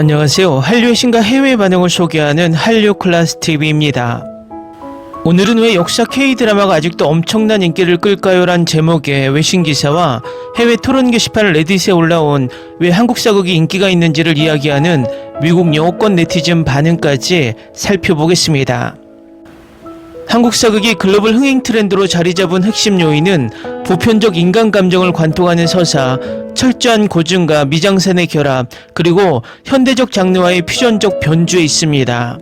안녕하세요. 한류의 신과 해외 반응을 소개하는 한류 클래스 TV입니다. 오늘은 왜 역사 K-드라마가 아직도 엄청난 인기를 끌까요? 란 제목의 외신 기사와 해외 토론 게시판 레딧에 올라온 왜 한국 사극이 인기가 있는지를 이야기하는 미국 영어권 네티즌 반응까지 살펴보겠습니다. 한국 사극이 글로벌 흥행 트렌드로 자리 잡은 핵심 요인은 보편적 인간 감정을 관통하는 서사, 철저한 고증과 미장센의 결합, 그리고 현대적 장르와의 퓨전적 변주에 있습니다.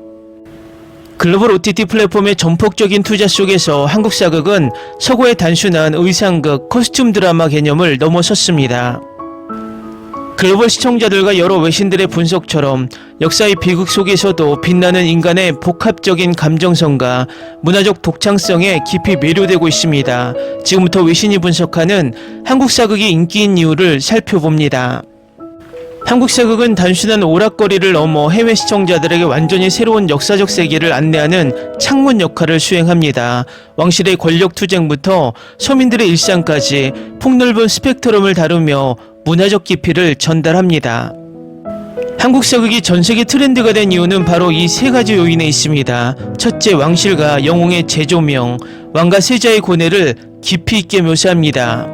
글로벌 OTT 플랫폼의 전폭적인 투자 속에서 한국 사극은 서구의 단순한 의상극, 코스튬 드라마 개념을 넘어섰습니다. 글로벌 시청자들과 여러 외신들의 분석처럼 역사의 비극 속에서도 빛나는 인간의 복합적인 감정성과 문화적 독창성에 깊이 매료되고 있습니다. 지금부터 외신이 분석하는 한국 사극이 인기인 이유를 살펴봅니다. 한국 사극은 단순한 오락거리를 넘어 해외 시청자들에게 완전히 새로운 역사적 세계를 안내하는 창문 역할을 수행합니다. 왕실의 권력 투쟁부터 서민들의 일상까지 폭넓은 스펙트럼을 다루며 문화적 깊이를 전달합니다. 한국 사극이 전세계 트렌드가 된 이유는 바로 이 세 가지 요인에 있습니다. 첫째, 왕실과 영웅의 재조명, 왕과 세자의 고뇌를 깊이 있게 묘사합니다.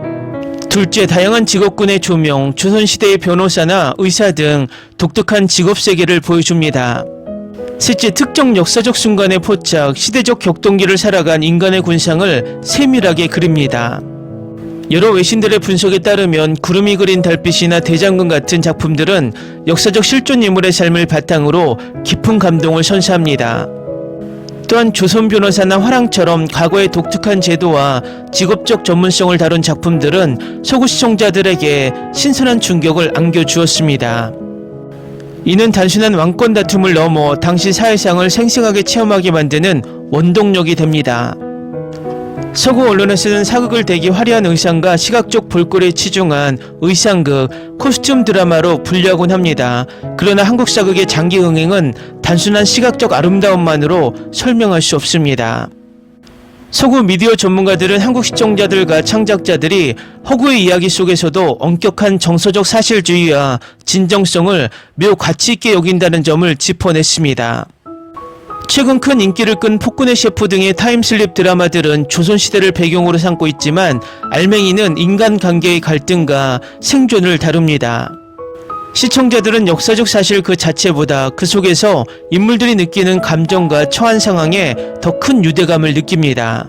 둘째, 다양한 직업군의 조명, 조선시대의 변호사나 의사 등 독특한 직업세계를 보여줍니다. 셋째, 특정 역사적 순간의 포착, 시대적 격동기를 살아간 인간의 군상을 세밀하게 그립니다. 여러 외신들의 분석에 따르면 구름이 그린 달빛이나 대장금 같은 작품들은 역사적 실존 인물의 삶을 바탕으로 깊은 감동을 선사합니다. 또한 조선 변호사나 화랑처럼 과거의 독특한 제도와 직업적 전문성을 다룬 작품들은 서구 시청자들에게 신선한 충격을 안겨주었습니다. 이는 단순한 왕권 다툼을 넘어 당시 사회상을 생생하게 체험하게 만드는 원동력이 됩니다. 서구 언론에서는 사극을 대기 화려한 의상과 시각적 볼거리에 치중한 의상극, 코스튬 드라마로 분류하곤 합니다. 그러나 한국 사극의 장기 흥행은 단순한 시각적 아름다움만으로 설명할 수 없습니다. 서구 미디어 전문가들은 한국 시청자들과 창작자들이 허구의 이야기 속에서도 엄격한 정서적 사실주의와 진정성을 매우 가치있게 여긴다는 점을 짚어냈습니다. 최근 큰 인기를 끈 폭군의 셰프 등의 타임슬립 드라마들은 조선시대를 배경으로 삼고 있지만 알맹이는 인간관계의 갈등과 생존을 다룹니다. 시청자들은 역사적 사실 그 자체보다 그 속에서 인물들이 느끼는 감정과 처한 상황에 더 큰 유대감을 느낍니다.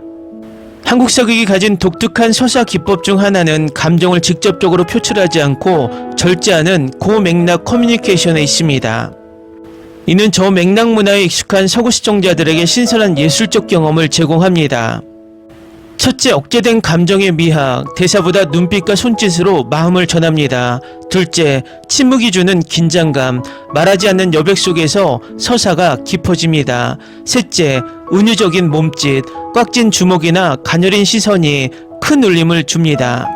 한국 사극이 가진 독특한 서사 기법 중 하나는 감정을 직접적으로 표출하지 않고 절제하는 고맥락 커뮤니케이션에 있습니다. 이는 저 맥락 문화에 익숙한 서구 시청자들에게 신선한 예술적 경험을 제공합니다. 첫째, 억제된 감정의 미학, 대사보다 눈빛과 손짓으로 마음을 전합니다. 둘째, 침묵이 주는 긴장감, 말하지 않는 여백 속에서 서사가 깊어집니다. 셋째, 은유적인 몸짓, 꽉 찐 주먹이나 가녀린 시선이 큰 울림을 줍니다.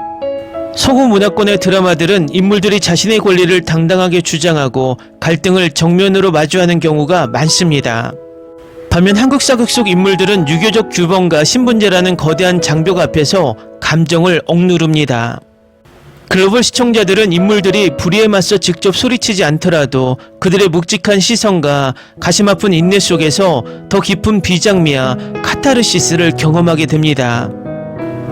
서구 문화권의 드라마들은 인물들이 자신의 권리를 당당하게 주장하고 갈등을 정면으로 마주하는 경우가 많습니다. 반면 한국 사극 속 인물들은 유교적 규범과 신분제라는 거대한 장벽 앞에서 감정을 억누릅니다. 글로벌 시청자들은 인물들이 불의에 맞서 직접 소리치지 않더라도 그들의 묵직한 시선과 가슴 아픈 인내 속에서 더 깊은 비장미와 카타르시스를 경험하게 됩니다.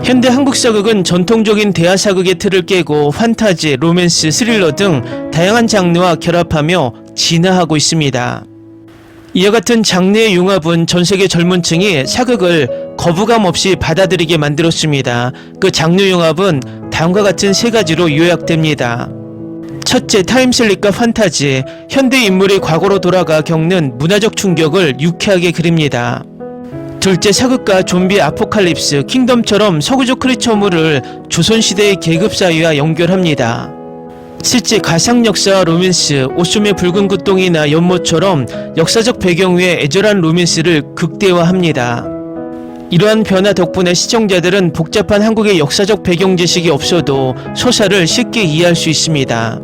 현대 한국 사극은 전통적인 대하 사극의 틀을 깨고 판타지, 로맨스, 스릴러 등 다양한 장르와 결합하며 진화하고 있습니다. 이와 같은 장르의 융합은 전세계 젊은 층이 사극을 거부감 없이 받아들이게 만들었습니다. 그 장르 융합은 다음과 같은 세 가지로 요약됩니다. 첫째, 타임슬립과 판타지, 현대 인물이 과거로 돌아가 겪는 문화적 충격을 유쾌하게 그립니다. 둘째, 사극과 좀비 아포칼립스, 킹덤처럼 서구적 크리처물을 조선시대의 계급사회와 연결합니다. 셋째, 가상역사와 로맨스, 오쏨의 붉은 굿동이나 연못처럼 역사적 배경 위에 애절한 로맨스를 극대화합니다. 이러한 변화 덕분에 시청자들은 복잡한 한국의 역사적 배경 지식이 없어도 서사를 쉽게 이해할 수 있습니다.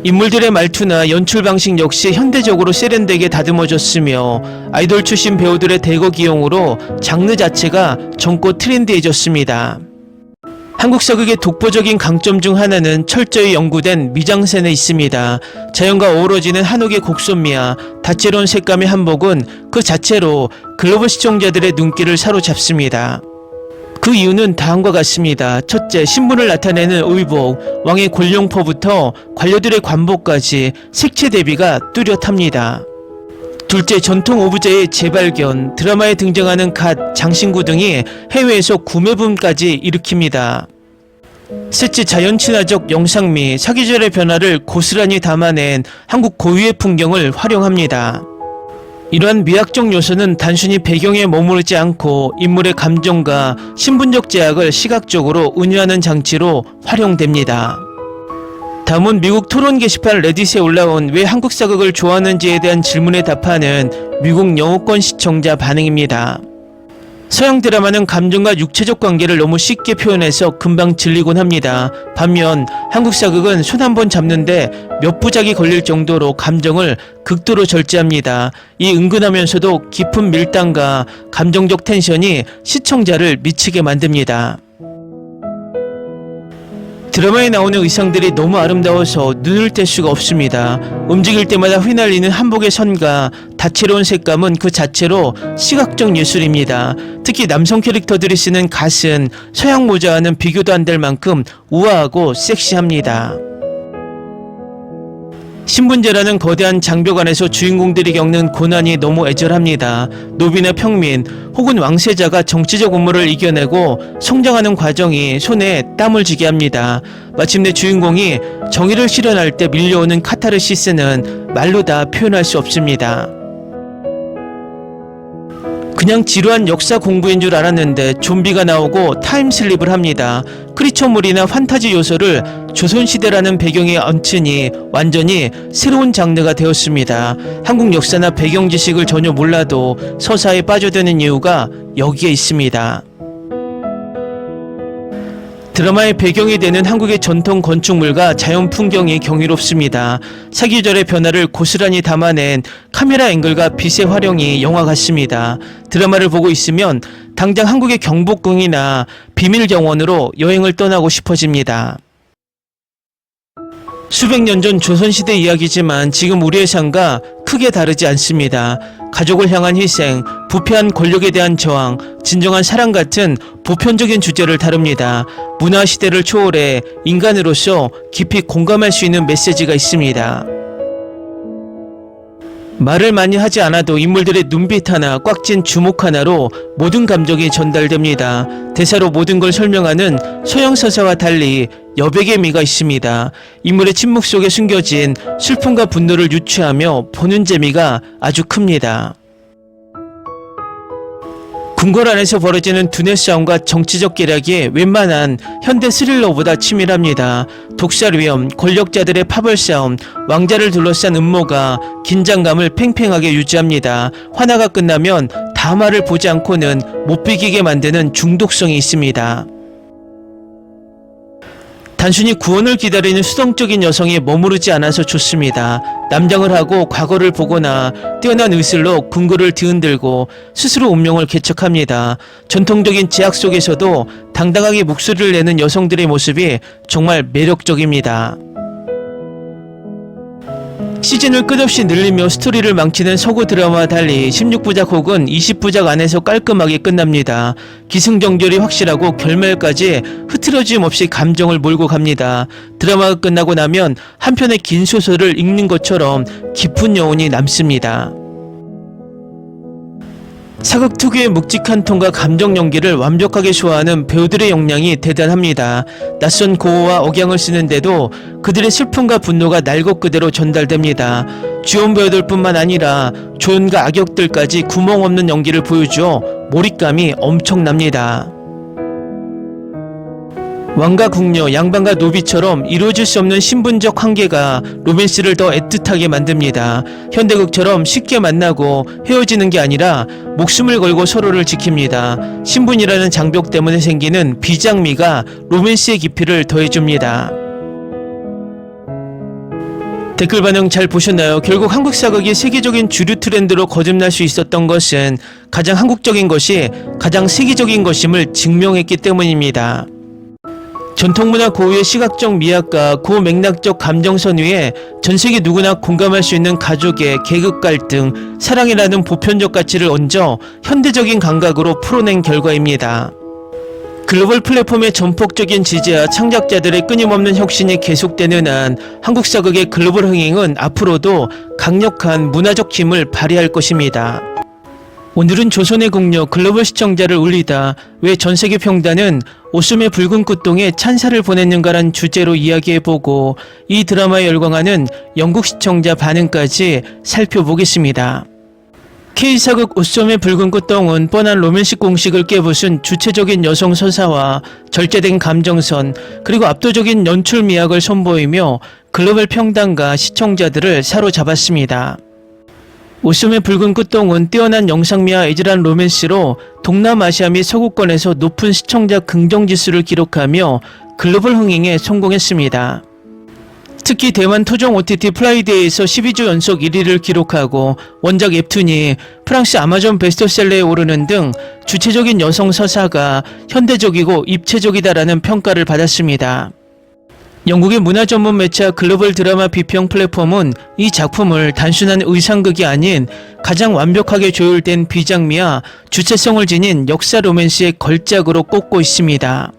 인물들의 말투나 연출 방식 역시 현대적으로 세련되게 다듬어졌으며 아이돌 출신 배우들의 대거 기용으로 장르 자체가 젊고 트렌디해졌습니다. 한국 사극의 독보적인 강점 중 하나는 철저히 연구된 미장센에 있습니다. 자연과 어우러지는 한옥의 곡선미와 다채로운 색감의 한복은 그 자체로 글로벌 시청자들의 눈길을 사로잡습니다. 그 이유는 다음과 같습니다. 첫째, 신분을 나타내는 의복, 왕의 권룡포부터 관료들의 관복까지 색채 대비가 뚜렷합니다. 둘째, 전통 오브제의 재발견, 드라마에 등장하는 갓, 장신구 등이 해외에서 구매붐까지 일으킵니다. 셋째, 자연 친화적 영상미, 사계절의 변화를 고스란히 담아낸 한국 고유의 풍경을 활용합니다. 이러한 미학적 요소는 단순히 배경에 머무르지 않고 인물의 감정과 신분적 제약을 시각적으로 은유하는 장치로 활용됩니다. 다음은 미국 토론 게시판 레딧에 올라온 왜 한국 사극을 좋아하는지에 대한 질문에 답하는 미국 영어권 시청자 반응입니다. 서양 드라마는 감정과 육체적 관계를 너무 쉽게 표현해서 금방 질리곤 합니다. 반면 한국 사극은 손 한 번 잡는데 몇 부작이 걸릴 정도로 감정을 극도로 절제합니다. 이 은근하면서도 깊은 밀당과 감정적 텐션이 시청자를 미치게 만듭니다. 드라마에 나오는 의상들이 너무 아름다워서 눈을 뗄 수가 없습니다. 움직일 때마다 휘날리는 한복의 선과 다채로운 색감은 그 자체로 시각적 예술입니다. 특히 남성 캐릭터들이 쓰는 갓은 서양 모자와는 비교도 안 될 만큼 우아하고 섹시합니다. 신분제라는 거대한 장벽 안에서 주인공들이 겪는 고난이 너무 애절합니다. 노비나 평민 혹은 왕세자가 정치적 음모를 이겨내고 성장하는 과정이 손에 땀을 쥐게 합니다. 마침내 주인공이 정의를 실현할 때 밀려오는 카타르시스는 말로 다 표현할 수 없습니다. 그냥 지루한 역사 공부인 줄 알았는데 좀비가 나오고 타임슬립을 합니다. 크리처물이나 판타지 요소를 조선시대라는 배경에 얹히니 완전히 새로운 장르가 되었습니다. 한국 역사나 배경 지식을 전혀 몰라도 서사에 빠져드는 이유가 여기에 있습니다. 드라마의 배경이 되는 한국의 전통 건축물과 자연 풍경이 경이롭습니다. 사계절의 변화를 고스란히 담아낸 카메라 앵글과 빛의 활용이 영화 같습니다. 드라마를 보고 있으면 당장 한국의 경복궁이나 비밀정원으로 여행을 떠나고 싶어집니다. 수백 년 전 조선시대 이야기지만 지금 우리의 삶과 크게 다르지 않습니다. 가족을 향한 희생, 부패한 권력에 대한 저항, 진정한 사랑 같은 보편적인 주제를 다룹니다. 문화 시대를 초월해 인간으로서 깊이 공감할 수 있는 메시지가 있습니다. 말을 많이 하지 않아도 인물들의 눈빛 하나, 꽉 찐 주목 하나로 모든 감정이 전달됩니다. 대사로 모든 걸 설명하는 서양 서사와 달리 여백의 미가 있습니다. 인물의 침묵 속에 숨겨진 슬픔과 분노를 유추하며 보는 재미가 아주 큽니다. 궁궐 안에서 벌어지는 두뇌 싸움과 정치적 계략이 웬만한 현대 스릴러보다 치밀합니다. 독살 위험, 권력자들의 파벌 싸움, 왕자를 둘러싼 음모가 긴장감을 팽팽하게 유지합니다. 화나가 끝나면 다마를 보지 않고는 못 비기게 만드는 중독성이 있습니다. 단순히 구원을 기다리는 수동적인 여성이 머무르지 않아서 좋습니다. 남장을 하고 과거를 보거나 뛰어난 의술로 궁궐을 뒤흔들고 스스로 운명을 개척합니다. 전통적인 제약 속에서도 당당하게 목소리를 내는 여성들의 모습이 정말 매력적입니다. 시즌을 끝없이 늘리며 스토리를 망치는 서구 드라마와 달리 16부작 혹은 20부작 안에서 깔끔하게 끝납니다. 기승전결이 확실하고 결말까지 흐트러짐 없이 감정을 몰고 갑니다. 드라마가 끝나고 나면 한 편의 긴 소설을 읽는 것처럼 깊은 여운이 남습니다. 사극 특유의 묵직한 톤과 감정 연기를 완벽하게 소화하는 배우들의 역량이 대단합니다. 낯선 고어와 억양을 쓰는데도 그들의 슬픔과 분노가 날 것 그대로 전달됩니다. 주연 배우들 뿐만 아니라 조연과 악역들까지 구멍 없는 연기를 보여주어 몰입감이 엄청납니다. 왕과 궁녀, 양반과 노비처럼 이루어질 수 없는 신분적 한계가 로맨스를 더 애틋하게 만듭니다. 현대극처럼 쉽게 만나고 헤어지는 게 아니라 목숨을 걸고 서로를 지킵니다. 신분이라는 장벽 때문에 생기는 비장미가 로맨스의 깊이를 더해줍니다. 댓글 반응 잘 보셨나요? 결국 한국 사극이 세계적인 주류 트렌드로 거듭날 수 있었던 것은 가장 한국적인 것이 가장 세계적인 것임을 증명했기 때문입니다. 전통문화 고유의 시각적 미학과 고맥락적 감정선 위에 전세계 누구나 공감할 수 있는 가족의 계급 갈등, 사랑이라는 보편적 가치를 얹어 현대적인 감각으로 풀어낸 결과입니다. 글로벌 플랫폼의 전폭적인 지지와 창작자들의 끊임없는 혁신이 계속되는 한 한국 사극의 글로벌 흥행은 앞으로도 강력한 문화적 힘을 발휘할 것입니다. 오늘은 조선의 국력 글로벌 시청자를 울리다 왜 전세계 평단은 오숨의 붉은 꽃동에 찬사를 보냈는가란 주제로 이야기해보고 이 드라마에 열광하는 영국 시청자 반응까지 살펴보겠습니다. K사극 오썸의 붉은 꽃동은 뻔한 로맨식 공식을 깨부순 주체적인 여성 서사와 절제된 감정선 그리고 압도적인 연출 미학을 선보이며 글로벌 평단과 시청자들을 사로잡았습니다. 오썸의 붉은 꽃동은 뛰어난 영상미와 애절한 로맨스로 동남아시아 및 서구권에서 높은 시청자 긍정지수를 기록하며 글로벌 흥행에 성공했습니다. 특히 대만 토종 OTT 플라이데이에서 12주 연속 1위를 기록하고 원작 웹툰이 프랑스 아마존 베스트셀러에 오르는 등 주체적인 여성 서사가 현대적이고 입체적이다라는 평가를 받았습니다. 영국의 문화 전문 매체 글로벌 드라마 비평 플랫폼은 이 작품을 단순한 의상극이 아닌 가장 완벽하게 조율된 비장미와 주체성을 지닌 역사 로맨스의 걸작으로 꼽고 있습니다.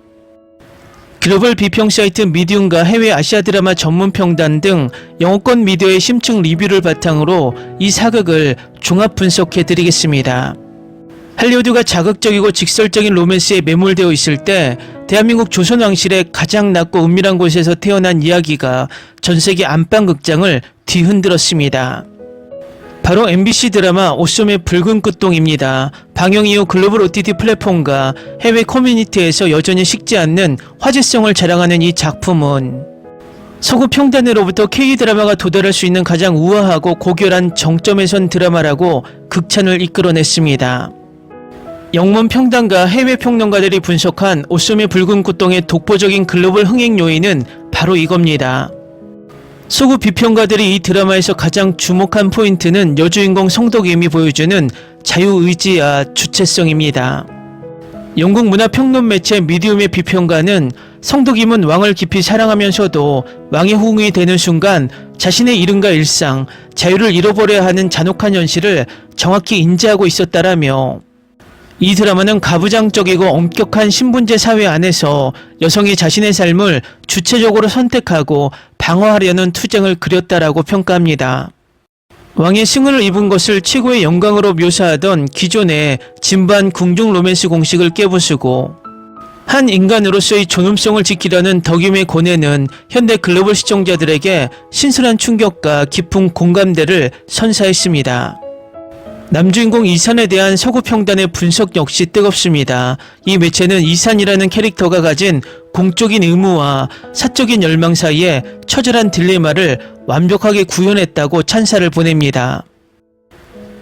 글로벌 비평 사이트 미디움과 해외 아시아 드라마 전문 평단 등 영어권 미디어의 심층 리뷰를 바탕으로 이 사극을 종합 분석해드리겠습니다. 할리우드가 자극적이고 직설적인 로맨스에 매몰되어 있을 때 대한민국 조선왕실의 가장 낮고 은밀한 곳에서 태어난 이야기가 전세계 안방극장을 뒤흔들었습니다. 바로 MBC 드라마 오썸의 붉은 꽃동입니다. 방영 이후 글로벌 OTT 플랫폼과 해외 커뮤니티에서 여전히 식지 않는 화제성을 자랑하는 이 작품은 서구 평단으로부터 K드라마가 도달할 수 있는 가장 우아하고 고결한 정점에 선 드라마라고 극찬을 이끌어냈습니다. 영문 평단과 해외 평론가들이 분석한 오썸의 붉은 꽃동의 독보적인 글로벌 흥행 요인은 바로 이겁니다. 서구 비평가들이 이 드라마에서 가장 주목한 포인트는 여주인공 성덕임이 보여주는 자유의지와 주체성입니다. 영국 문화평론 매체 미디움의 비평가는 성덕임은 왕을 깊이 사랑하면서도 왕의 호응이 되는 순간 자신의 이름과 일상, 자유를 잃어버려야 하는 잔혹한 현실을 정확히 인지하고 있었다라며 이 드라마는 가부장적이고 엄격한 신분제 사회 안에서 여성이 자신의 삶을 주체적으로 선택하고 방어하려는 투쟁을 그렸다라고 평가합니다. 왕의 승을 입은 것을 최고의 영광으로 묘사하던 기존의 진부한 궁중 로맨스 공식을 깨부수고 한 인간으로서의 존엄성을 지키려는 덕임의 고뇌는 현대 글로벌 시청자들에게 신선한 충격과 깊은 공감대를 선사했습니다. 남주인공 이산에 대한 서구 평단의 분석 역시 뜨겁습니다. 이 매체는 이산이라는 캐릭터가 가진 공적인 의무와 사적인 열망 사이에 처절한 딜레마를 완벽하게 구현했다고 찬사를 보냅니다.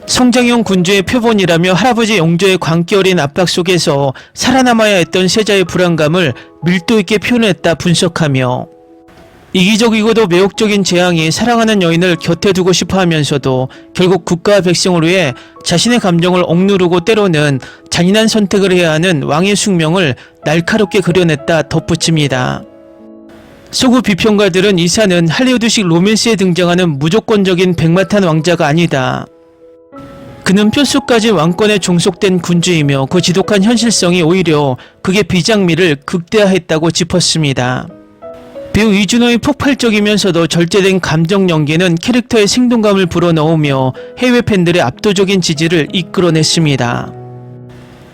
성장형 군주의 표본이라며 할아버지 영조의 광기 어린 압박 속에서 살아남아야 했던 세자의 불안감을 밀도 있게 표현했다 분석하며 이기적이고도 매혹적인 재앙이 사랑하는 여인을 곁에 두고 싶어 하면서도 결국 국가와 백성을 위해 자신의 감정을 억누르고 때로는 잔인한 선택을 해야 하는 왕의 숙명을 날카롭게 그려냈다 덧붙입니다. 서구 비평가들은 이산은 할리우드식 로맨스에 등장하는 무조건적인 백마탄 왕자가 아니다. 그는 뼛속까지 왕권에 종속된 군주이며 그 지독한 현실성이 오히려 극의 비장미를 극대화했다고 짚었습니다. 배우 이준호의 폭발적이면서도 절제된 감정 연기는 캐릭터의 생동감을 불어넣으며 해외 팬들의 압도적인 지지를 이끌어냈습니다.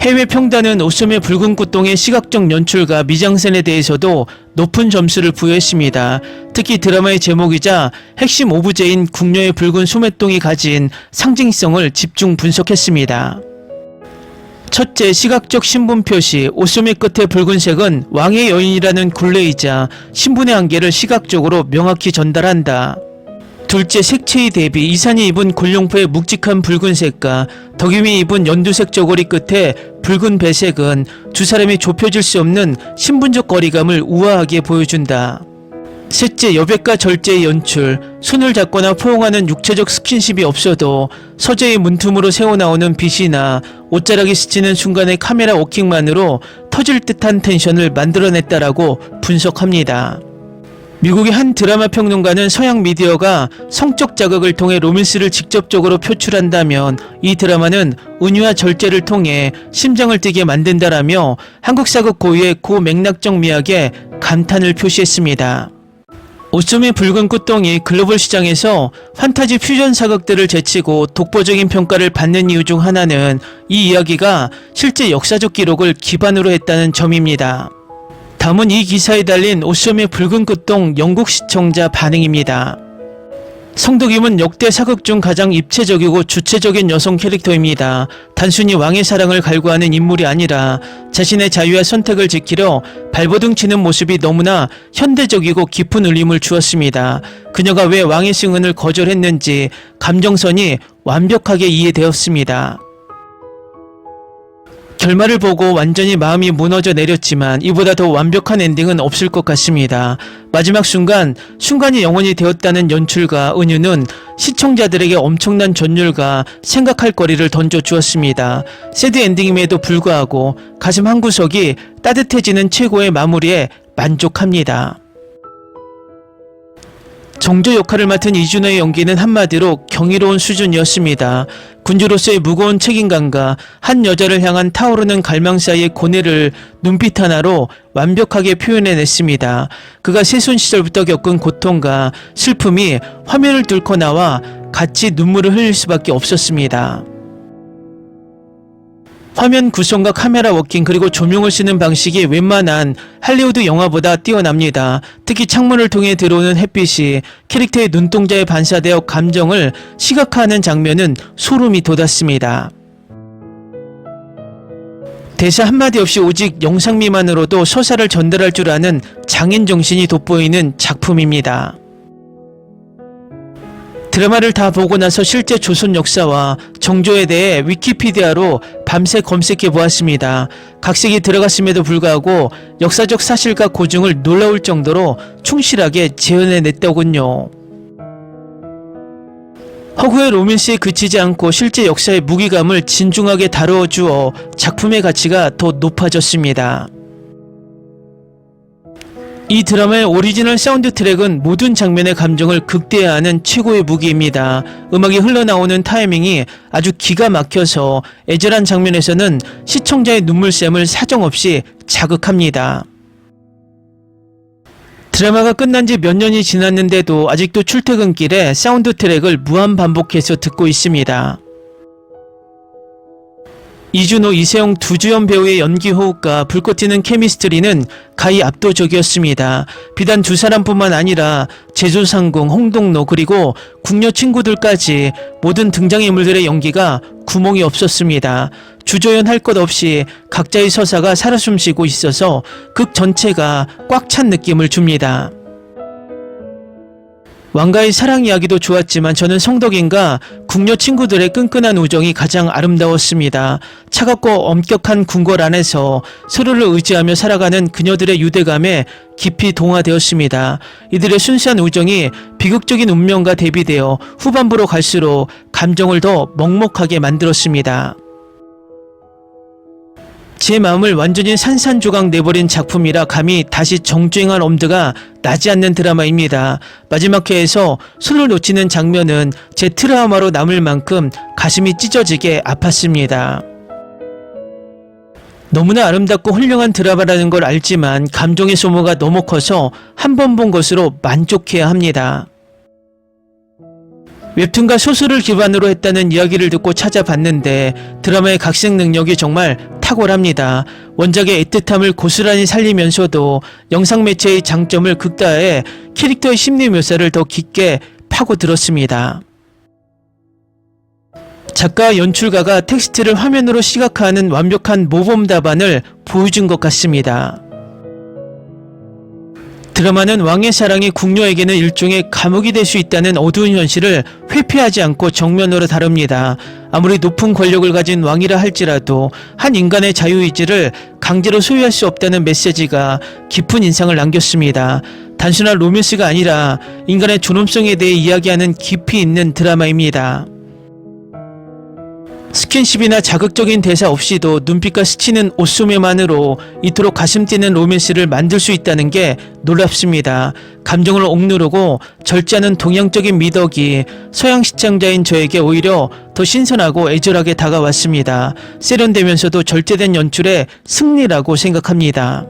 해외 평단은 오썸의 붉은 꽃동의 시각적 연출과 미장센에 대해서도 높은 점수를 부여했습니다. 특히 드라마의 제목이자 핵심 오브제인 궁녀의 붉은 소매똥이 가진 상징성을 집중 분석했습니다. 첫째, 시각적 신분 표시. 오썸의 끝의 붉은색은 왕의 여인이라는 굴레이자 신분의 한계를 시각적으로 명확히 전달한다. 둘째, 색채의 대비. 이산이 입은 곤룡포의 묵직한 붉은색과 덕임이 입은 연두색 저고리 끝에 붉은 배색은 두 사람이 좁혀질 수 없는 신분적 거리감을 우아하게 보여준다. 셋째, 여백과 절제의 연출. 손을 잡거나 포옹하는 육체적 스킨십이 없어도 서재의 문틈으로 새어나오는 빛이나 옷자락이 스치는 순간의 카메라 워킹만으로 터질 듯한 텐션을 만들어냈다라고 분석합니다. 미국의 한 드라마 평론가는 서양 미디어가 성적 자극을 통해 로맨스를 직접적으로 표출한다면 이 드라마는 은유와 절제를 통해 심장을 뛰게 만든다라며 한국 사극 고유의 고맥락적 미학에 감탄을 표시했습니다. 오썸의 붉은 꽃동이 글로벌 시장에서 판타지 퓨전 사극들을 제치고 독보적인 평가를 받는 이유 중 하나는 이 이야기가 실제 역사적 기록을 기반으로 했다는 점입니다. 다음은 이 기사에 달린 오썸의 붉은 꽃동 영국 시청자 반응입니다. 성덕임은 역대 사극 중 가장 입체적이고 주체적인 여성 캐릭터입니다. 단순히 왕의 사랑을 갈구하는 인물이 아니라 자신의 자유와 선택을 지키려 발버둥 치는 모습이 너무나 현대적이고 깊은 울림을 주었습니다. 그녀가 왜 왕의 승은을 거절했는지 감정선이 완벽하게 이해되었습니다. 결말을 보고 완전히 마음이 무너져 내렸지만 이보다 더 완벽한 엔딩은 없을 것 같습니다. 마지막 순간이 영원히 되었다는 연출과 은유는 시청자들에게 엄청난 전율과 생각할 거리를 던져주었습니다. 새드 엔딩임에도 불구하고 가슴 한구석이 따뜻해지는 최고의 마무리에 만족합니다. 정조 역할을 맡은 이준호의 연기는 한마디로 경이로운 수준이었습니다. 군주로서의 무거운 책임감과 한 여자를 향한 타오르는 갈망 사이의 고뇌를 눈빛 하나로 완벽하게 표현해냈습니다. 그가 새손 시절부터 겪은 고통과 슬픔이 화면을 뚫고 나와 같이 눈물을 흘릴 수밖에 없었습니다. 화면 구성과 카메라 워킹 그리고 조명을 쓰는 방식이 웬만한 할리우드 영화보다 뛰어납니다. 특히 창문을 통해 들어오는 햇빛이 캐릭터의 눈동자에 반사되어 감정을 시각화하는 장면은 소름이 돋았습니다. 대사 한마디 없이 오직 영상미만으로도 서사를 전달할 줄 아는 장인 정신이 돋보이는 작품입니다. 드라마를 다 보고 나서 실제 조선 역사와 정조에 대해 위키피디아로 밤새 검색해 보았습니다. 각색이 들어갔음에도 불구하고 역사적 사실과 고증을 놀라울 정도로 충실하게 재현해냈더군요. 허구의 로맨스에 그치지 않고 실제 역사의 무게감을 진중하게 다루어 주어 작품의 가치가 더 높아졌습니다. 이 드라마의 오리지널 사운드 트랙은 모든 장면의 감정을 극대화하는 최고의 무기입니다. 음악이 흘러나오는 타이밍이 아주 기가 막혀서 애절한 장면에서는 시청자의 눈물샘을 사정없이 자극합니다. 드라마가 끝난 지 몇 년이 지났는데도 아직도 출퇴근길에 사운드 트랙을 무한 반복해서 듣고 있습니다. 이준호, 이세영 두 주연 배우의 연기 호흡과 불꽃 튀는 케미스트리는 가히 압도적이었습니다. 비단 두 사람뿐만 아니라 제조상궁, 홍동로 그리고 궁녀 친구들까지 모든 등장인물들의 연기가 구멍이 없었습니다. 주조연 할 것 없이 각자의 서사가 살아 숨쉬고 있어서 극 전체가 꽉 찬 느낌을 줍니다. 왕가의 사랑 이야기도 좋았지만 저는 성덕인과 궁녀 친구들의 끈끈한 우정이 가장 아름다웠습니다. 차갑고 엄격한 궁궐 안에서 서로를 의지하며 살아가는 그녀들의 유대감에 깊이 동화되었습니다. 이들의 순수한 우정이 비극적인 운명과 대비되어 후반부로 갈수록 감정을 더 먹먹하게 만들었습니다. 제 마음을 완전히 산산조각 내버린 작품이라 감히 다시 정주행할 엄두가 나지 않는 드라마입니다. 마지막 회에서 손을 놓치는 장면은 제 트라우마로 남을 만큼 가슴이 찢어지게 아팠습니다. 너무나 아름답고 훌륭한 드라마라는 걸 알지만 감정의 소모가 너무 커서 한 번 본 것으로 만족해야 합니다. 웹툰과 소설을 기반으로 했다는 이야기를 듣고 찾아봤는데 드라마의 각색 능력이 정말 탁월합니다. 원작의 애틋함을 고스란히 살리면서도 영상 매체의 장점을 극다해 캐릭터의 심리 묘사를 더 깊게 파고들었습니다. 작가와 연출가가 텍스트를 화면으로 시각화하는 완벽한 모범 답안을 보여준 것 같습니다. 드라마는 왕의 사랑이 궁녀에게는 일종의 감옥이 될 수 있다는 어두운 현실을 회피하지 않고 정면으로 다룹니다. 아무리 높은 권력을 가진 왕이라 할지라도 한 인간의 자유의지를 강제로 소유할 수 없다는 메시지가 깊은 인상을 남겼습니다. 단순한 로맨스가 아니라 인간의 존엄성에 대해 이야기하는 깊이 있는 드라마입니다. 스킨십이나 자극적인 대사 없이도 눈빛과 스치는 옷소매만으로 이토록 가슴 뛰는 로맨스를 만들 수 있다는 게 놀랍습니다. 감정을 억누르고 절제하는 동양적인 미덕이 서양 시청자인 저에게 오히려 더 신선하고 애절하게 다가왔습니다. 세련되면서도 절제된 연출의 승리라고 생각합니다.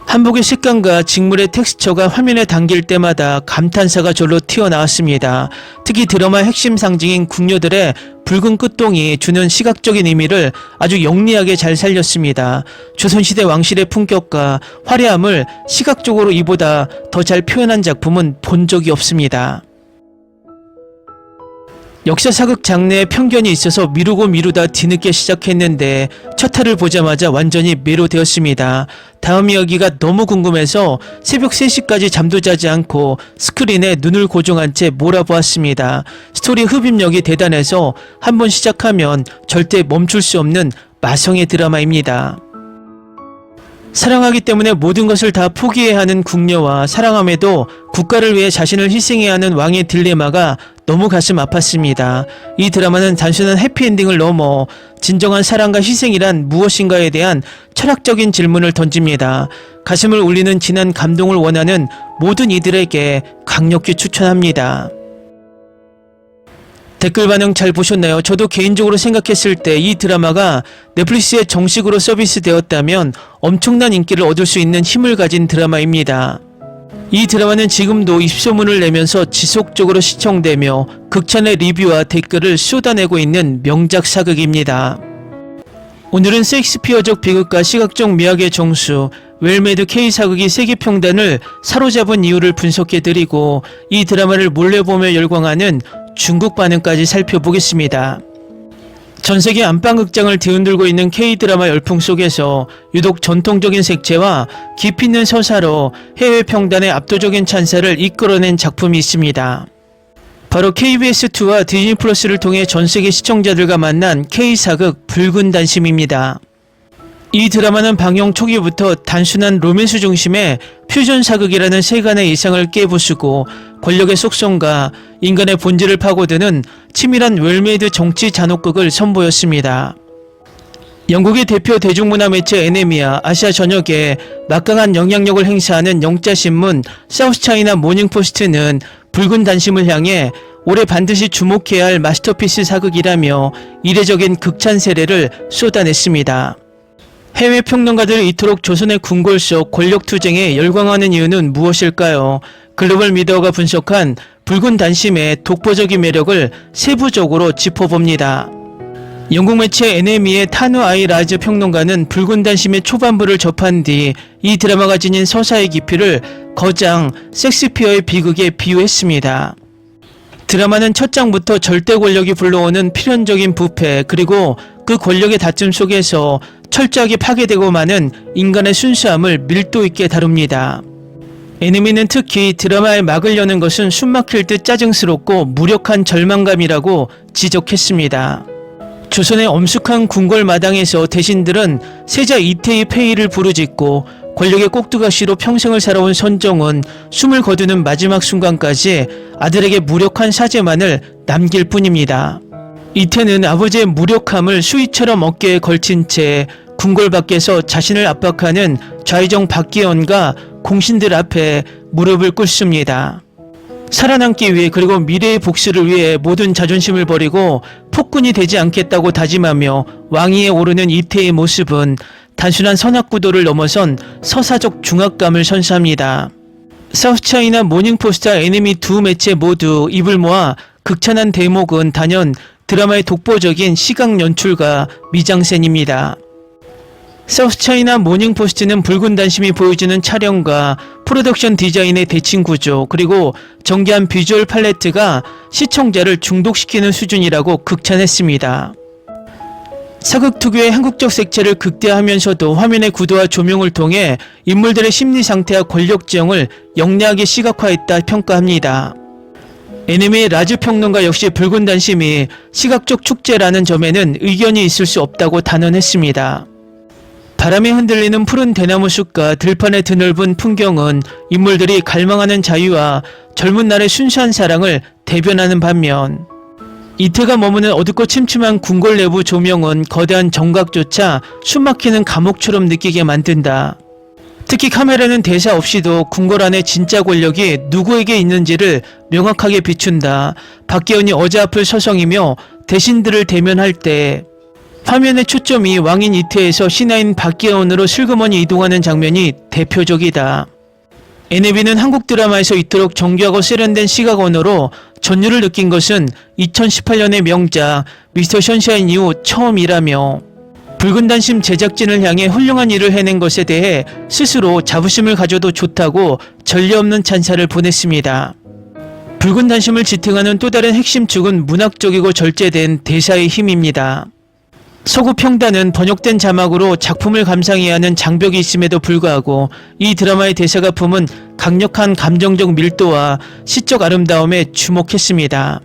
한복의 색감과 직물의 텍스처가 화면에 담길 때마다 감탄사가 절로 튀어나왔습니다. 특히 드라마 핵심 상징인 궁녀들의 붉은 끝동이 주는 시각적인 의미를 아주 영리하게 잘 살렸습니다. 조선시대 왕실의 품격과 화려함을 시각적으로 이보다 더 잘 표현한 작품은 본 적이 없습니다. 역사사극 장르에 편견이 있어서 미루고 미루다 뒤늦게 시작했는데 첫 화를 보자마자 완전히 매료되었습니다. 다음 이야기가 너무 궁금해서 새벽 3시까지 잠도 자지 않고 스크린에 눈을 고정한 채 몰아보았습니다. 스토리 흡입력이 대단해서 한번 시작하면 절대 멈출 수 없는 마성의 드라마입니다. 사랑하기 때문에 모든 것을 다 포기해야 하는 궁녀와 사랑함에도 국가를 위해 자신을 희생해야 하는 왕의 딜레마가 너무 가슴 아팠습니다. 이 드라마는 단순한 해피엔딩을 넘어 진정한 사랑과 희생이란 무엇인가에 대한 철학적인 질문을 던집니다. 가슴을 울리는 진한 감동을 원하는 모든 이들에게 강력히 추천합니다. 댓글 반응 잘 보셨나요? 저도 개인적으로 생각했을 때 이 드라마가 넷플릭스에 정식으로 서비스되었다면 엄청난 인기를 얻을 수 있는 힘을 가진 드라마입니다. 이 드라마는 지금도 입소문을 내면서 지속적으로 시청되며 극찬의 리뷰와 댓글을 쏟아내고 있는 명작 사극입니다. 오늘은 셰익스피어적 비극과 시각적 미학의 정수, 웰메이드 K사극이 세계평단을 사로잡은 이유를 분석해드리고 이 드라마를 몰래 보며 열광하는 중국 반응까지 살펴보겠습니다. 전세계 안방극장을 뒤흔들고 있는 K드라마 열풍 속에서 유독 전통적인 색채와 깊이 있는 서사로 해외 평단의 압도적인 찬사를 이끌어낸 작품이 있습니다. 바로 KBS2와 디즈니 플러스를 통해 전세계 시청자들과 만난 K사극 붉은 단심입니다. 이 드라마는 방영 초기부터 단순한 로맨스 중심의 퓨전 사극이라는 세간의 이상을 깨부수고 권력의 속성과 인간의 본질을 파고드는 치밀한 웰메이드 정치 잔혹극을 선보였습니다. 영국의 대표 대중문화 매체 에네미와 아시아 전역에 막강한 영향력을 행사하는 영자신문 사우스차이나 모닝포스트는 붉은 단심을 향해 올해 반드시 주목해야 할 마스터피스 사극이라며 이례적인 극찬 세례를 쏟아냈습니다. 해외 평론가들이 이토록 조선의 궁궐 속 권력투쟁에 열광하는 이유는 무엇일까요? 글로벌 미디어가 분석한 붉은 단심의 독보적인 매력을 세부적으로 짚어봅니다. 영국 매체 NME의 타누 아이 라즈 평론가는 붉은 단심의 초반부를 접한 뒤 이 드라마가 지닌 서사의 깊이를 거장 셰익스피어의 비극에 비유했습니다. 드라마는 첫 장부터 절대 권력이 불러오는 필연적인 부패 그리고 그 권력의 다툼 속에서 철저하게 파괴되고 마는 인간의 순수함을 밀도 있게 다룹니다. 애니미는 특히 드라마의 막을 여는 것은 숨막힐 듯 짜증스럽고 무력한 절망감이라고 지적했습니다. 조선의 엄숙한 궁궐 마당에서 대신들은 세자 이태의 폐위를 부르짖고 권력의 꼭두가시로 평생을 살아온 선정은 숨을 거두는 마지막 순간까지 아들에게 무력한 사죄만을 남길 뿐입니다. 이태는 아버지의 무력함을 수위처럼 어깨에 걸친 채 궁궐 밖에서 자신을 압박하는 좌의정 박기현과 공신들 앞에 무릎을 꿇습니다. 살아남기 위해 그리고 미래의 복수를 위해 모든 자존심을 버리고 폭군이 되지 않겠다고 다짐하며 왕위에 오르는 이태의 모습은 단순한 선악구도를 넘어선 서사적 중압감을 선사합니다. 사우스차이나 모닝포스트와 애니미 두 매체 모두 입을 모아 극찬한 대목은 단연 드라마의 독보적인 시각 연출과 미장센입니다. 사우스차이나 모닝포스트는 붉은 단심이 보여주는 촬영과 프로덕션 디자인의 대칭 구조 그리고 정교한 비주얼 팔레트가 시청자를 중독시키는 수준이라고 극찬했습니다. 사극 특유의 한국적 색채를 극대화하면서도 화면의 구도와 조명을 통해 인물들의 심리 상태와 권력 지형을 영리하게 시각화했다 평가합니다. 애니메의 라즈 평론가 역시 붉은 단심이 시각적 축제라는 점에는 의견이 있을 수 없다고 단언했습니다. 바람에 흔들리는 푸른 대나무 숲과 들판의 드넓은 풍경은 인물들이 갈망하는 자유와 젊은 날의 순수한 사랑을 대변하는 반면 이태가 머무는 어둡고 침침한 궁궐 내부 조명은 거대한 정각조차 숨막히는 감옥처럼 느끼게 만든다. 특히 카메라는 대사 없이도 궁궐 안에 진짜 권력이 누구에게 있는지를 명확하게 비춘다. 박기현이 어제 앞을 서성이며 대신들을 대면할 때 화면의 초점이 왕인 이태에서 신하인 박기현으로 슬그머니 이동하는 장면이 대표적이다. NLB는 한국 드라마에서 이토록 정교하고 세련된 시각 언어로 전율을 느낀 것은 2018년의 명작 미스터 션샤인 이후 처음이라며 붉은 단심 제작진을 향해 훌륭한 일을 해낸 것에 대해 스스로 자부심을 가져도 좋다고 전례 없는 찬사를 보냈습니다. 붉은 단심을 지탱하는 또 다른 핵심 축은 문학적이고 절제된 대사의 힘입니다. 서구 평단은 번역된 자막으로 작품을 감상해야 하는 장벽이 있음에도 불구하고 이 드라마의 대사가 품은 강력한 감정적 밀도와 시적 아름다움에 주목했습니다.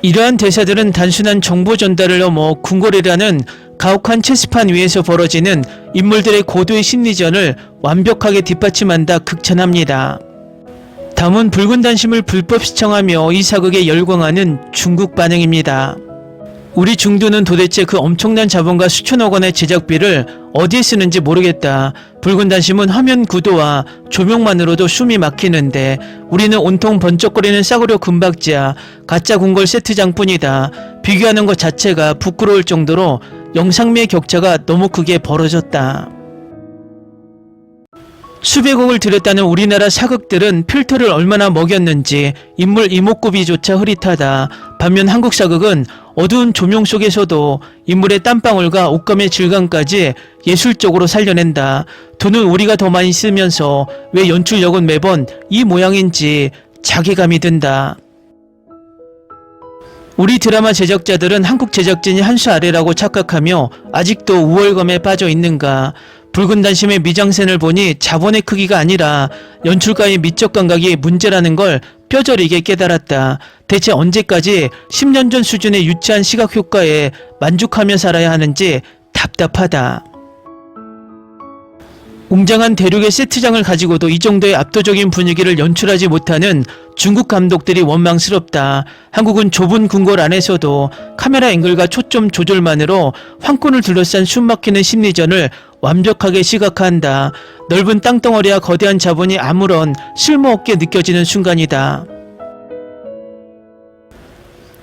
이러한 대사들은 단순한 정보 전달을 넘어 궁궐이라는 가혹한 체스판 위에서 벌어지는 인물들의 고도의 심리전을 완벽하게 뒷받침한다 극찬합니다. 다음은 붉은 단심을 불법 시청하며 이 사극에 열광하는 중국 반응입니다. 우리 중도는 도대체 그 엄청난 자본과 수천억 원의 제작비를 어디에 쓰는지 모르겠다. 붉은 단심은 화면 구도와 조명만으로도 숨이 막히는데 우리는 온통 번쩍거리는 싸구려 금박지야 가짜 궁궐 세트장뿐이다. 비교하는 것 자체가 부끄러울 정도로 영상미의 격차가 너무 크게 벌어졌다. 수백억을 들였다는 우리나라 사극들은 필터를 얼마나 먹였는지 인물 이목구비조차 흐릿하다. 반면 한국 사극은 어두운 조명 속에서도 인물의 땀방울과 옷감의 질감까지 예술적으로 살려낸다. 돈은 우리가 더 많이 쓰면서 왜 연출력은 매번 이 모양인지 자괴감이 든다. 우리 드라마 제작자들은 한국 제작진이 한 수 아래라고 착각하며 아직도 우월감에 빠져 있는가. 붉은 단심의 미장센을 보니 자본의 크기가 아니라 연출가의 미적 감각이 문제라는 걸 뼈저리게 깨달았다. 대체 언제까지 10년 전 수준의 유치한 시각 효과에 만족하며 살아야 하는지 답답하다. 웅장한 대륙의 세트장을 가지고도 이 정도의 압도적인 분위기를 연출하지 못하는 중국 감독들이 원망스럽다. 한국은 좁은 궁궐 안에서도 카메라 앵글과 초점 조절만으로 황권을 둘러싼 숨막히는 심리전을 완벽하게 시각화한다. 넓은 땅덩어리와 거대한 자본이 아무런 쓸모없게 느껴지는 순간이다.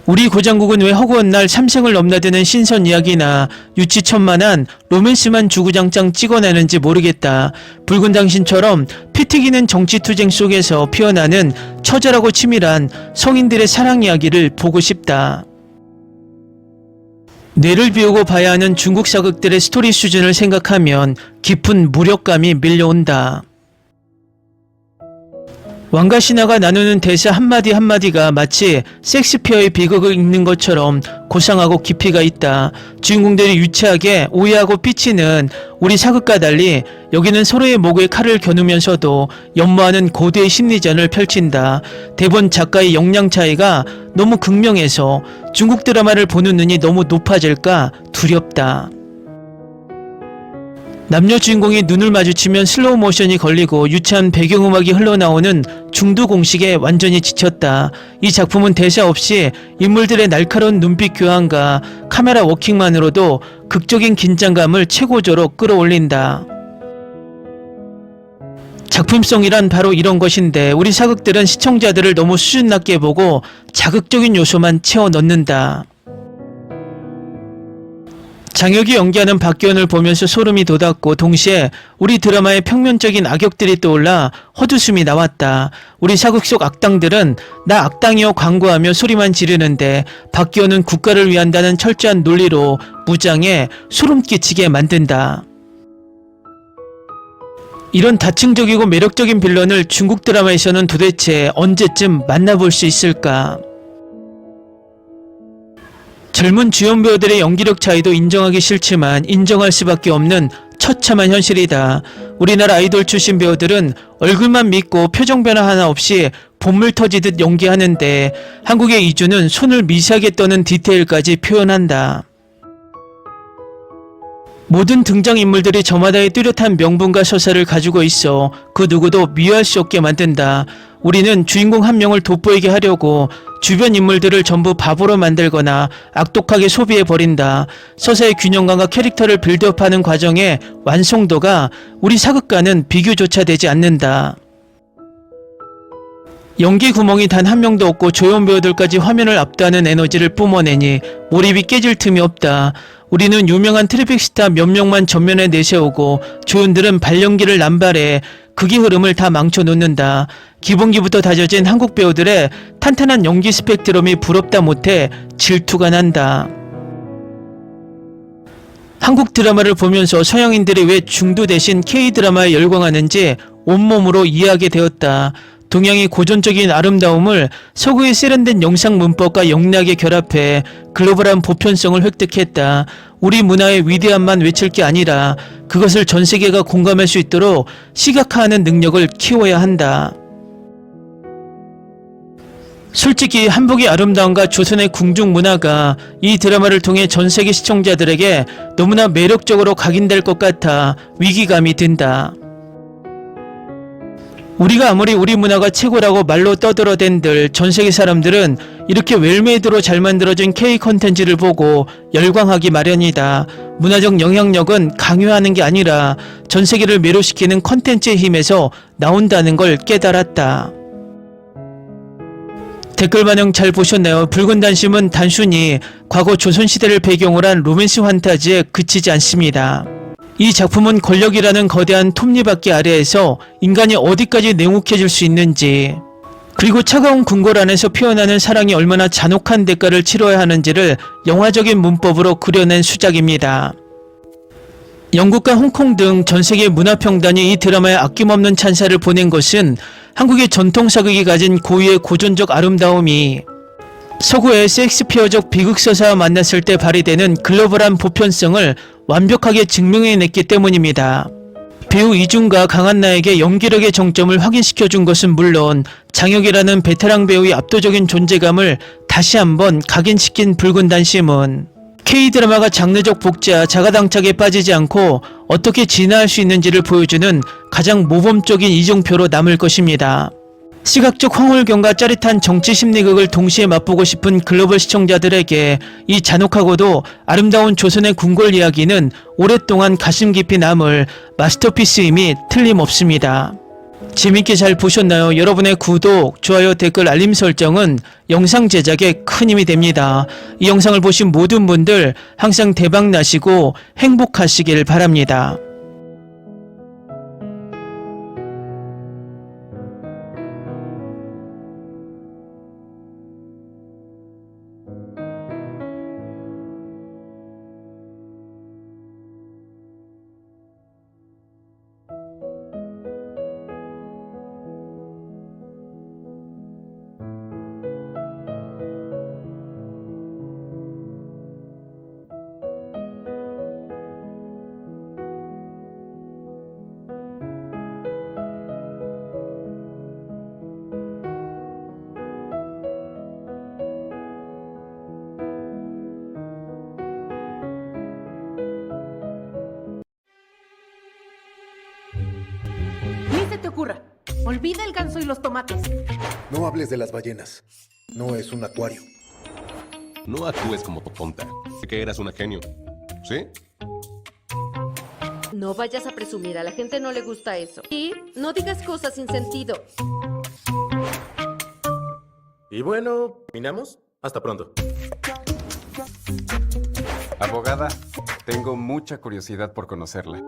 우리 고장국은 왜 허구한 날 삼생을 넘나드는 신선 이야기나 유치천만한 로맨스만 주구장창 찍어내는지 모르겠다. 붉은 당신처럼 피 튀기는 정치투쟁 속에서 피어나는 처절하고 치밀한 성인들의 사랑 이야기를 보고 싶다. 뇌를 비우고 봐야 하는 중국 사극들의 스토리 수준을 생각하면 깊은 무력감이 밀려온다. 왕과 신하가 나누는 대사 한마디 한마디가 마치 섹스피어의 비극을 읽는 것처럼 고상하고 깊이가 있다. 주인공들이 유치하게 오해하고 삐치는 우리 사극과 달리 여기는 서로의 목에 칼을 겨누면서도 연모하는 고대의 심리전을 펼친다. 대본 작가의 역량 차이가 너무 극명해서 중국 드라마를 보는 눈이 너무 높아질까 두렵다. 남녀 주인공이 눈을 마주치면 슬로우 모션이 걸리고 유치한 배경음악이 흘러나오는 중도 공식에 완전히 지쳤다. 이 작품은 대사 없이 인물들의 날카로운 눈빛 교환과 카메라 워킹만으로도 극적인 긴장감을 최고조로 끌어올린다. 작품성이란 바로 이런 것인데 우리 사극들은 시청자들을 너무 수준 낮게 보고 자극적인 요소만 채워 넣는다. 장혁이 연기하는 박기현을 보면서 소름이 돋았고 동시에 우리 드라마의 평면적인 악역들이 떠올라 헛웃음이 나왔다. 우리 사극 속 악당들은 나 악당이여 광고하며 소리만 지르는데 박기현은 국가를 위한다는 철저한 논리로 무장해 소름 끼치게 만든다. 이런 다층적이고 매력적인 빌런을 중국 드라마에서는 도대체 언제쯤 만나볼 수 있을까? 젊은 주연 배우들의 연기력 차이도 인정하기 싫지만 인정할 수밖에 없는 처참한 현실이다. 우리나라 아이돌 출신 배우들은 얼굴만 믿고 표정 변화 하나 없이 본물 터지듯 연기하는데 한국의 이주는 손을 미세하게 떠는 디테일까지 표현한다. 모든 등장인물들이 저마다의 뚜렷한 명분과 서사를 가지고 있어 그 누구도 미워할 수 없게 만든다. 우리는 주인공 한 명을 돋보이게 하려고 주변 인물들을 전부 바보로 만들거나 악독하게 소비해버린다. 서사의 균형감과 캐릭터를 빌드업하는 과정의 완성도가 우리 사극과는 비교조차 되지 않는다. 연기 구멍이 단 한 명도 없고 조연 배우들까지 화면을 압도하는 에너지를 뿜어내니 몰입이 깨질 틈이 없다. 우리는 유명한 트래픽 스타 몇 명만 전면에 내세우고 조연들은 발연기를 남발해 극의 흐름을 다 망쳐놓는다. 기본기부터 다져진 한국 배우들의 탄탄한 연기 스펙트럼이 부럽다 못해 질투가 난다. 한국 드라마를 보면서 서양인들이 왜 중도 대신 K드라마에 열광하는지 온몸으로 이해하게 되었다. 동양의 고전적인 아름다움을 서구의 세련된 영상 문법과 영리하게 결합해 글로벌한 보편성을 획득했다. 우리 문화의 위대함만 외칠 게 아니라 그것을 전 세계가 공감할 수 있도록 시각화하는 능력을 키워야 한다. 솔직히 한복의 아름다움과 조선의 궁중 문화가 이 드라마를 통해 전 세계 시청자들에게 너무나 매력적으로 각인될 것 같아 위기감이 든다. 우리가 아무리 우리 문화가 최고라고 말로 떠들어댄들 전 세계 사람들은 이렇게 웰메이드로 잘 만들어진 K 컨텐츠를 보고 열광하기 마련이다. 문화적 영향력은 강요하는 게 아니라 전 세계를 매료시키는 컨텐츠의 힘에서 나온다는 걸 깨달았다. 댓글 반응 잘 보셨나요? 붉은 단심은 단순히 과거 조선시대를 배경으로 한 로맨스 환타지에 그치지 않습니다. 이 작품은 권력이라는 거대한 톱니바퀴 아래에서 인간이 어디까지 냉혹해질 수 있는지, 그리고 차가운 궁궐 안에서 피어나는 사랑이 얼마나 잔혹한 대가를 치러야 하는지를 영화적인 문법으로 그려낸 수작입니다. 영국과 홍콩 등 전 세계 문화평단이 이 드라마에 아낌없는 찬사를 보낸 것은 한국의 전통 사극이 가진 고유의 고전적 아름다움이 서구의 셰익스피어적 비극서사와 만났을 때 발휘되는 글로벌한 보편성을 완벽하게 증명해냈기 때문입니다. 배우 이중과 강한나에게 연기력의 정점을 확인시켜준 것은 물론 장혁이라는 베테랑 배우의 압도적인 존재감을 다시 한번 각인시킨 붉은 단심은 K드라마가 장르적 복제와 자가당착에 빠지지 않고 어떻게 진화할 수 있는지를 보여주는 가장 모범적인 이정표로 남을 것입니다. 시각적 황홀경과 짜릿한 정치 심리극을 동시에 맛보고 싶은 글로벌 시청자들에게 이 잔혹하고도 아름다운 조선의 궁궐 이야기는 오랫동안 가슴 깊이 남을 마스터피스임이 틀림없습니다. 재밌게 잘 보셨나요? 여러분의 구독, 좋아요, 댓글, 알림 설정은 영상 제작에 큰 힘이 됩니다. 이 영상을 보신 모든 분들 항상 대박 나시고 행복하시길 바랍니다. Ni se te ocurra. Olvida el ganso y los tomates. No hables de las ballenas. No es un acuario. No actúes como tonta. Que eras una genio. ¿Sí? No vayas a presumir, a la gente no le gusta eso. Y no digas cosas sin sentido. Y bueno, ¿terminamos? Hasta pronto. Abogada, tengo mucha curiosidad por conocerla.